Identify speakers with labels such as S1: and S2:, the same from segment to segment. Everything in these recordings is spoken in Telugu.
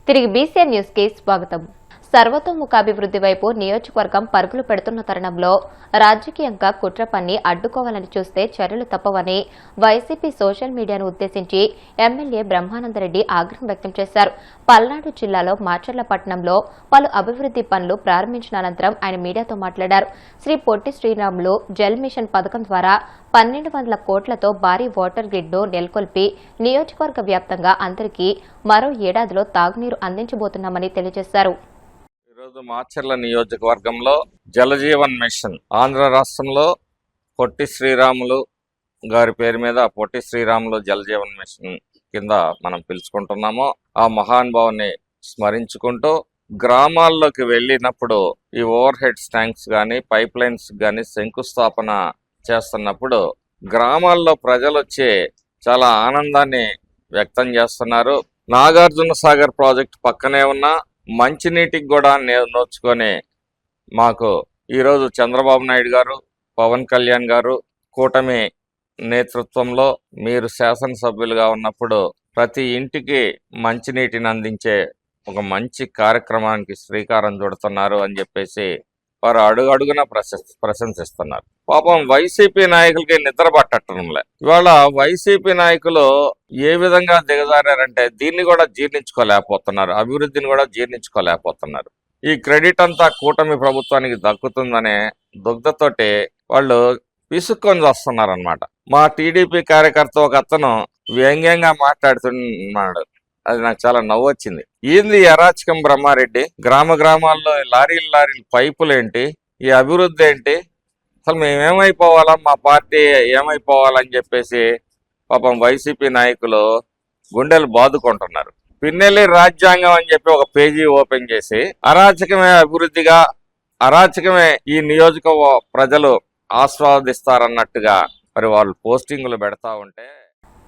S1: తిరిగి బీసీఎన్ న్యూస్ కి స్వాగతం. సర్వతోముఖాభివృద్ధి వైపు నియోజకవర్గం పరుగులు పెడుతున్న తరుణంలో రాజకీయంగా కుట్ర పన్ని అడ్డుకోవాలని చూస్తే చర్యలు తప్పవని వైసీపీ సోషల్ మీడియాను ఉద్దేశించి ఎమ్మెల్యే బ్రహ్మానందరెడ్డి ఆగ్రహం వ్యక్తం చేశారు. పల్నాడు జిల్లాలో మాచర్లపట్నంలో పలు అభివృద్ధి పనులు ప్రారంభించిన అనంతరం ఆయన మీడియాతో మాట్లాడారు. శ్రీ పొట్టి శ్రీరాములు జల్ మిషన్ పథకం ద్వారా 1200 కోట్లతో భారీ వాటర్ గ్రిడ్ను నెలకొల్పి నియోజకవర్గ వ్యాప్తంగా అందరికీ మరో ఏడాదిలో తాగునీరు అందించబోతున్నామని తెలియజేశారు.
S2: ఈరోజు మాచర్ల నియోజకవర్గంలో జలజీవన్ మిషన్ ఆంధ్ర రాష్ట్రంలో పొట్టి శ్రీరాములు గారి పేరు మీద పొట్టి శ్రీరాములు జలజీవన్ మిషన్ కింద మనం పిలుచుకుంటున్నాము. ఆ మహానుభావుని స్మరించుకుంటూ గ్రామాల్లోకి వెళ్ళినప్పుడు ఈ ఓవర్ హెడ్ ట్యాంక్స్ కానీ పైప్ లైన్స్ కానీ శంకుస్థాపన చేస్తున్నప్పుడు గ్రామాల్లో ప్రజలు వచ్చి చాలా ఆనందాన్ని వ్యక్తం చేస్తున్నారు. నాగార్జున సాగర్ ప్రాజెక్ట్ పక్కనే ఉన్న మంచినీటికి కూడా నోచుకొని మాకు ఈరోజు చంద్రబాబు నాయుడు గారు, పవన్ కళ్యాణ్ గారు కూటమి నేతృత్వంలో మీరు శాసనసభ్యులుగా ఉన్నప్పుడు ప్రతి ఇంటికి మంచినీటిని అందించే ఒక మంచి కార్యక్రమానికి శ్రీకారం చుడుతున్నారు అని చెప్పేసి వారు అడుగడుగున ప్రశంసిస్తున్నారు. పాపం వైసీపీ నాయకులకి నిద్ర పట్టడంలే. ఇవాళ వైసీపీ నాయకులు ఏ విధంగా దిగజారంటే దీన్ని కూడా జీర్ణించుకోలేకపోతున్నారు, అభివృద్ధిని కూడా జీర్ణించుకోలేకపోతున్నారు. ఈ క్రెడిట్ అంతా కూటమి ప్రభుత్వానికి దక్కుతుందనే దుగ్ధతోటి వాళ్ళు పిసుక్కొని వస్తున్నారనమాట. మా టీడీపీ కార్యకర్త ఒక అతను వ్యంగ్యంగా మాట్లాడుతున్నాడు. అది నాకు చాలా నవ్వు వచ్చింది. ఏంది అరాచకం బ్రహ్మారెడ్డి? గ్రామాల్లో లారీలు పైపులు ఏంటి? ఈ అభివృద్ధి ఏంటి? అసలు మేమేమైపోవాలా, మా పార్టీ ఏమైపోవాలని చెప్పేసి పాపం వైసీపీ నాయకులు గుండెలు బాదుకుంటున్నారు. పిన్నెల్లి రాజ్యాంగం అని చెప్పి ఒక పేజీ ఓపెన్ చేసి అరాచకమే అభివృద్ధిగా, అరాచకమే ఈ నియోజక ప్రజలు ఆస్వాదిస్తారన్నట్టుగా మరి వాళ్ళు పోస్టింగులు పెడతా ఉంటే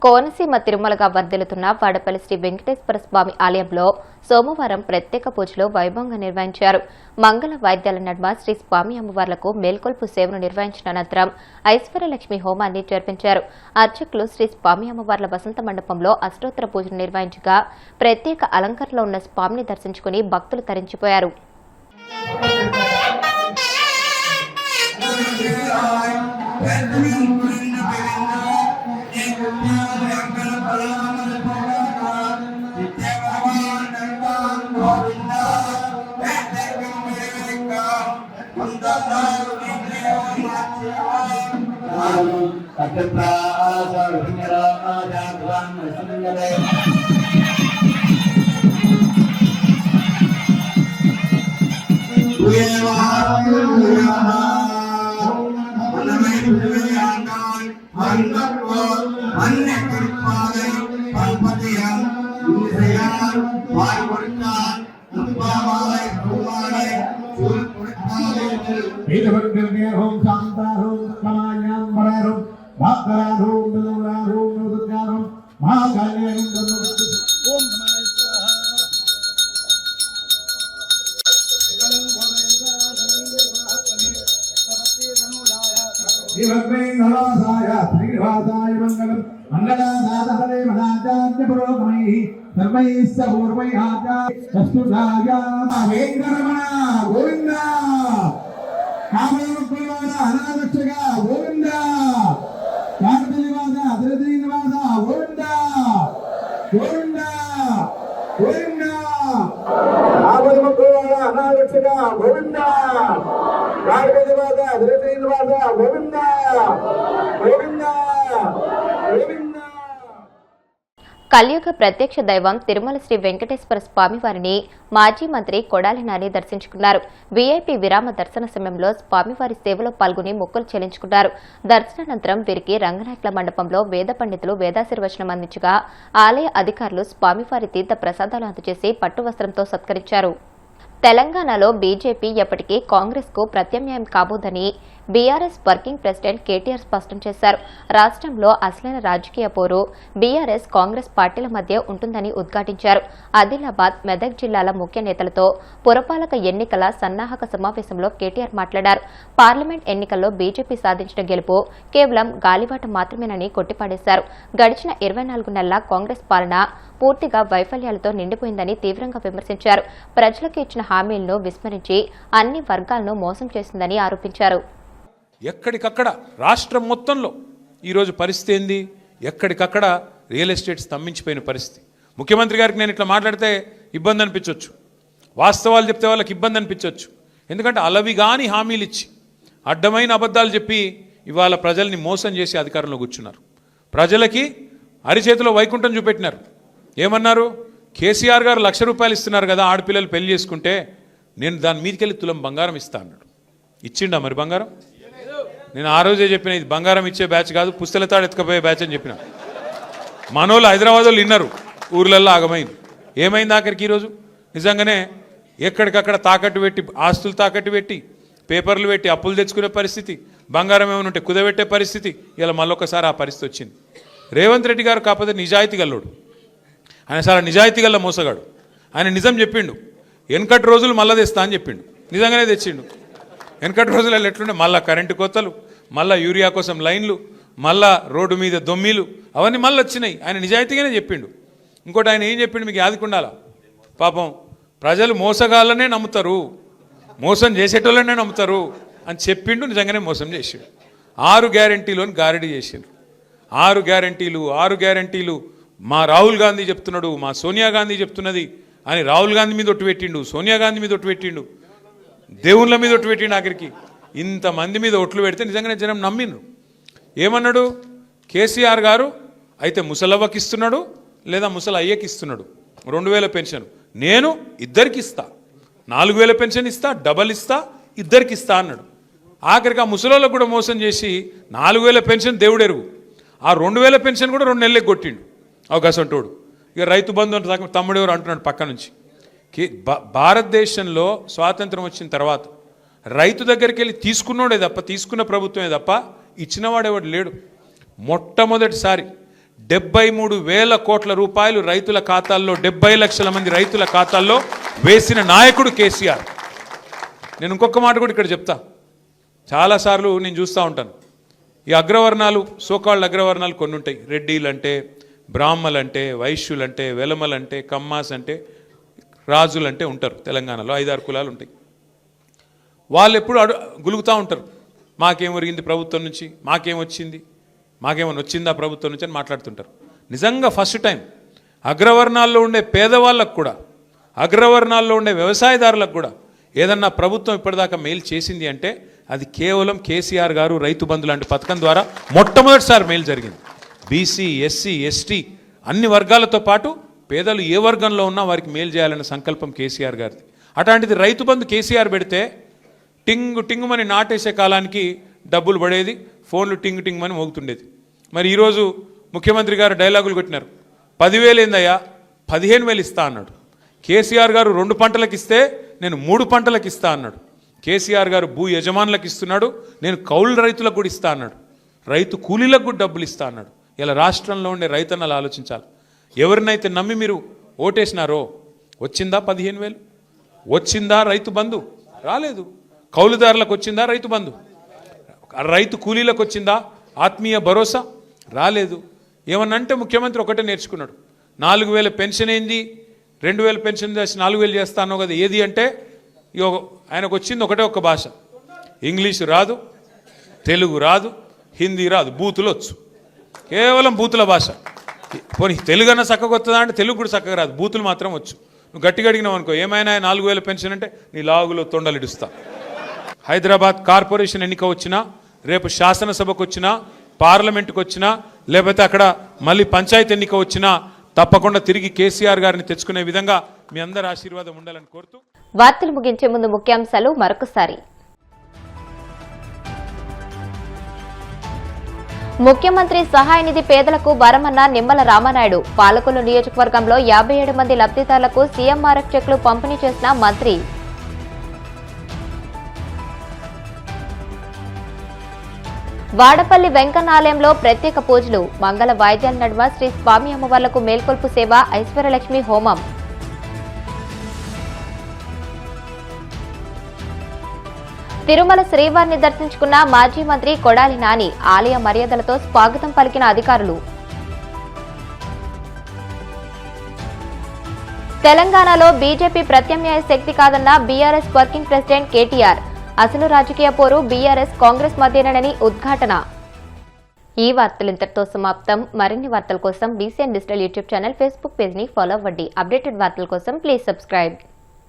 S1: కోనసీమ తిరుమలగా వర్ధిల్లుతున్న వాడపల్లి శ్రీ వెంకటేశ్వర స్వామి ఆలయంలో సోమవారం ప్రత్యేక పూజలు వైభవంగా నిర్వహించారు. మంగళ వాయిద్యాల నడుమ శ్రీ స్వామి అమ్మవార్లకు మేల్కొల్పు సేవను నిర్వహించిన అనంతరం ఐశ్వర్యలక్ష్మి హోమాన్ని జరిపించారు. అర్చకులు శ్రీ స్వామి అమ్మవార్ల వసంత మండపంలో అష్టోత్తర పూజలు నిర్వహించగా ప్రత్యేక అలంకరణలో ఉన్న స్వామిని దర్శించుకుని భక్తులు తరించిపోయారు. కలియుగ ప్రత్యక్ష దైవం తిరుమల శ్రీ వెంకటేశ్వర స్వామి వారిని మాజీ మంత్రి కొడాలి నాని దర్శించుకున్నారు. వీఐపీ విరామ దర్శన సమయంలో స్వామివారి సేవలో పాల్గొని మొక్కులు చెల్లించుకున్నారు. దర్శనానంతరం వీరికి రంగనాయకుల మండపంలో వేద పండితులు వేదాశీర్వచనం అందించగా ఆలయ అధికారులు స్వామివారి తీర్థ ప్రసాదాలు అందజేసి పట్టు వస్త్రంతో సత్కరించారు. తెలంగాణలో బీజేపీ ఎప్పటికీ కాంగ్రెస్కు ప్రత్యామ్నాయం కాబోదని బీఆర్ఎస్ వర్కింగ్ ప్రెసిడెంట్ కేటీఆర్ స్పష్టం చేశారు. రాష్ట్రంలో అసలైన రాజకీయ పోరు బీఆర్ఎస్ కాంగ్రెస్ పార్టీల మధ్య ఉంటుందని ఉద్ఘాటించారు. ఆదిలాబాద్, మెదక్ జిల్లాల ముఖ్య నేతలతో పురపాలక ఎన్నికల సన్నాహక సమావేశంలో కేటీఆర్ మాట్లాడారు. పార్లమెంట్ ఎన్నికల్లో బీజేపీ సాధించిన గెలుపు కేవలం గాలిబాట మాత్రమేనని కొట్టిపాడేశారు. గడిచిన 24 నెలల కాంగ్రెస్ పాలన పూర్తిగా వైఫల్యాలతో నిండిపోయిందని తీవ్రంగా విమర్శించారు. ప్రజలకు ఇచ్చిన హామీలను విస్మరించి అన్ని వర్గాలను మోసం చేసిందని ఆరోపించారు.
S3: ఎక్కడికక్కడ రాష్ట్రం మొత్తంలో ఈరోజు పరిస్థితి ఏంది? ఎక్కడికక్కడ రియల్ ఎస్టేట్ స్తంభించిపోయిన పరిస్థితి. ముఖ్యమంత్రి గారికి నేను ఇట్లా మాట్లాడితే ఇబ్బంది అనిపించవచ్చు, వాస్తవాలు చెప్తే వాళ్ళకి ఇబ్బంది అనిపించవచ్చు. ఎందుకంటే అలవిగాని హామీలు ఇచ్చి అడ్డమైన అబద్ధాలు చెప్పి ఇవాళ ప్రజల్ని మోసం చేసి అధికారంలో కూర్చున్నారు. ప్రజలకి అరిచేతిలో వైకుంఠం చూపెట్టినారు. ఏమన్నారు? కేసీఆర్ గారు ₹1,00,000 ఇస్తున్నారు కదా, ఆడపిల్లలు పెళ్లి చేసుకుంటే నేను దాని మీదకెళ్ళి తులం బంగారం ఇస్తా అన్నాడు. ఇచ్చిండా మరి బంగారం? నేను ఆ రోజే చెప్పిన, ఇది బంగారం ఇచ్చే బ్యాచ్ కాదు, పుస్తలతాడు ఎత్తుకపోయే బ్యాచ్ అని చెప్పిన. మనోళ్ళు హైదరాబాద్ వాళ్ళు విన్నారు, ఊర్లల్లో ఆగమైంది. ఏమైంది ఆఖరికి? ఈరోజు నిజంగానే ఎక్కడికక్కడ తాకట్టు పెట్టి, ఆస్తులు తాకట్టు పెట్టి, పేపర్లు పెట్టి అప్పులు తెచ్చుకునే పరిస్థితి, బంగారం ఏమైనా ఉంటే కుదబెట్టే పరిస్థితి. ఇలా మళ్ళొకసారి ఆ పరిస్థితి వచ్చింది. రేవంత్ రెడ్డి గారు కాకపోతే నిజాయితీ గల్లోడు, ఆయన చాలా నిజాయితీ గల్ల మోసగాడు. ఆయన నిజం చెప్పిండు, వెనకటి రోజులు మళ్ళా తెస్తా అని చెప్పిండు. నిజంగానే తెచ్చిండు. వెనకటి రోజులలో ఎట్లుండే, మళ్ళా కరెంటు కోతలు, మళ్ళా యూరియా కోసం లైన్లు, మళ్ళా రోడ్డు మీద దొమ్మిలు, అవన్నీ మళ్ళీ వచ్చినాయి. ఆయన నిజాయితీగానే చెప్పిండు. ఇంకోటి ఆయన ఏం చెప్పిండు మీకు యాదికుండాలా? పాపం ప్రజలు మోసగాళ్ళనే నమ్ముతారు, మోసం చేసేటోళ్ళనే నమ్ముతారు అని చెప్పిండు. నిజంగానే మోసం చేసిండు. 6 గ్యారెంటీలోని గారడీ చేసిండు. 6 గ్యారెంటీలు మా రాహుల్ గాంధీ చెప్తున్నాడు, మా సోనియా గాంధీ చెప్తున్నది అని రాహుల్ గాంధీ మీద ఒట్టు పెట్టిండు, సోనియా గాంధీ మీద ఒట్టు పెట్టిండు, దేవుళ్ళ మీద ఒట్టు పెట్టిండు. ఆఖరికి ఇంతమంది మీద ఒట్లు పెడితే నిజంగానే జనం నమ్మిండ్రు. ఏమన్నాడు? కేసీఆర్ గారు అయితే ముసలవ్వకి ఇస్తున్నాడు, లేదా ముసలి అయ్యకి ఇస్తున్నాడు 2000 పెన్షన్, నేను ఇద్దరికి ఇస్తా, 4000 పెన్షన్ ఇస్తా, డబల్ ఇస్తా, ఇద్దరికి ఇస్తా అన్నాడు. ఆఖరికి ఆ ముసలోళ్ళకు కూడా మోసం చేసి 4000 పెన్షన్ దేవుడెరుగు, ఆ 2000 పెన్షన్ కూడా 2 నెలలకు కొట్టిండు అవకాశంటోడు. ఇక రైతు బంధు తమ్ముడు ఎవరు అంటున్నాడు పక్క నుంచి. భారతదేశంలో స్వాతంత్రం వచ్చిన తర్వాత రైతు దగ్గరికి వెళ్ళి తీసుకున్నోడే తప్ప, తీసుకున్న ప్రభుత్వమే తప్ప ఇచ్చినవాడేవాడు లేడు. మొట్టమొదటిసారి 73,000 కోట్ల రూపాయలు రైతుల ఖాతాల్లో, 70 లక్షల మంది రైతుల ఖాతాల్లో వేసిన నాయకుడు కేసీఆర్. నేను ఇంకొక మాట కూడా ఇక్కడ చెప్తా. చాలాసార్లు నేను చూస్తూ ఉంటాను, ఈ అగ్రవర్ణాలు, సోకాళ్ళ అగ్రవర్ణాలు కొన్ని ఉంటాయి. రెడ్డిలంటే, బ్రాహ్మలంటే, వైశ్యులంటే, వెలమలంటే, కమ్మాస్ అంటే, రాజులంటే ఉంటారు. తెలంగాణలో 5-6 కులాలు ఉంటాయి. వాళ్ళు ఎప్పుడు గులుగుతూ ఉంటారు, మాకేం ఒరిగింది ప్రభుత్వం నుంచి, మాకేమొచ్చింది, మాకేమైనా వచ్చిందా ప్రభుత్వం నుంచి అని మాట్లాడుతుంటారు. నిజంగా ఫస్ట్ టైం అగ్రవర్ణాల్లో ఉండే పేదవాళ్ళకు కూడా, అగ్రవర్ణాల్లో ఉండే వ్యవసాయదారులకు కూడా ఏదన్నా ప్రభుత్వం ఇప్పటిదాకా మేలు చేసింది అంటే అది కేవలం కేసీఆర్ గారు రైతు బంధు లాంటి పథకం ద్వారా మొట్టమొదటిసారి మేలు జరిగింది. బీసీ, ఎస్సీ, ఎస్టీ అన్ని వర్గాలతో పాటు పేదలు ఏ వర్గంలో ఉన్నా వారికి మేలు చేయాలనే సంకల్పం కేసీఆర్ గారిది. అట్లాంటిది రైతు బంధు కేసీఆర్ పెడితే టింగు టింగుమని నాటేసే కాలానికి డబ్బులు పడేది, ఫోన్లు టింగు టింగుమని మోగుతుండేది. మరి ఈరోజు ముఖ్యమంత్రి గారు డైలాగులు కొట్టినారు, 10,000 ఏందయ్యా, 15,000 ఇస్తా అన్నాడు. కేసీఆర్ గారు 2 పంటలకు ఇస్తే నేను 3 పంటలకు ఇస్తా అన్నాడు. కేసీఆర్ గారు భూ యజమానులకు ఇస్తున్నాడు, నేను కౌలు రైతులకు కూడా ఇస్తా అన్నాడు. రైతు కూలీలకు కూడా డబ్బులు ఇస్తా అన్నాడు. ఇలా రాష్ట్రంలో ఉండే రైతన్నలు ఆలోచించాలి. ఎవరినైతే నమ్మి మీరు ఓటేసినారో వచ్చిందా 15,000? వచ్చిందా రైతు బంధు? రాలేదు. కౌలుదారులకు వచ్చిందా రైతు బంధు? రైతు కూలీలకు వచ్చిందా ఆత్మీయ భరోసా? రాలేదు. ఏమన్నంటే ముఖ్యమంత్రి ఒకటే నేర్చుకున్నాడు, 4,000 పెన్షన్ ఏంది, 2,000 పెన్షన్ చేసి 4,000 చేస్తానో కదా ఏది అంటే, ఆయనకు వచ్చింది ఒకటే ఒక్క భాష, ఇంగ్లీషు రాదు, తెలుగు రాదు, హిందీ రాదు, బూతులు వచ్చు, కేవలం బూతుల భాష. పోనీ తెలుగు అన్న చక్కగా వస్తుందా అంటే తెలుగు కూడా చక్కగా రాదు, బూతులు మాత్రం వచ్చు. నువ్వు గట్టిగా అడిగినావు అనుకో, ఏమైనా 4,000 పెన్షన్ అంటే నీ లాగులో తొండలిడుస్తా. హైదరాబాద్ కార్పొరేషన్ ఎన్నిక వచ్చినా, రేపు శాసనసభకు వచ్చినా, పార్లమెంటుకు వచ్చినా, లేకపోతే అక్కడ మళ్ళీ పంచాయతీ ఎన్నిక వచ్చినా తప్పకుండా తిరిగి కేసీఆర్ గారిని తెచ్చుకునే విధంగా మీ అందరి ఆశీర్వాదం ఉండాలని కోరుతూ
S1: వార్తలు ముగించే ముందు ముఖ్యాంశాలు మరొకసారి. ముఖ్యమంత్రి సహాయ నిధి పేదలకు వరమన్న నిమ్మల రామానాయుడు. పాలకొల్లు నియోజకవర్గంలో 57 మంది లబ్ధిదారులకు సీఎంఆర్ఎఫ్ చెక్లు పంపిణీ చేసిన మంత్రి. వాడపల్లి వెంకన్న ఆలయంలో ప్రత్యేక పూజలు, మంగళ వాయిద్యాల నడుమ శ్రీ స్వామి అమ్మవార్లకు మేల్కొల్పు సేవ, ఐశ్వర్యలక్ష్మి హోమం. తిరుమల శ్రీవారిని దర్శించుకున్న మాజీ మంత్రి కొడాలి నాని, ఆలయ మర్యాదలతో స్వాగతం పలికిన అధికారులు. తెలంగాణలో బీజేపీ ప్రత్యామ్నాయ శక్తి కాదన్న బీఆర్ఎస్ వర్కింగ్ ప్రెసిడెంట్ కేటీఆర్. అసలు రాజకీయ పోరు బీఆర్ఎస్ కాంగ్రెస్ మధ్యేనని ఉద్ఘాటన. ఈ వార్తలు ఇంతటితో సమాప్తం. మరిన్ని వార్తల కోసం BCN digital YouTube channel, Facebook page ని ఫాలో అవ్వండి. అప్డేటెడ్ వార్తల కోసం ప్లీజ్ సబ్స్క్రైబ్.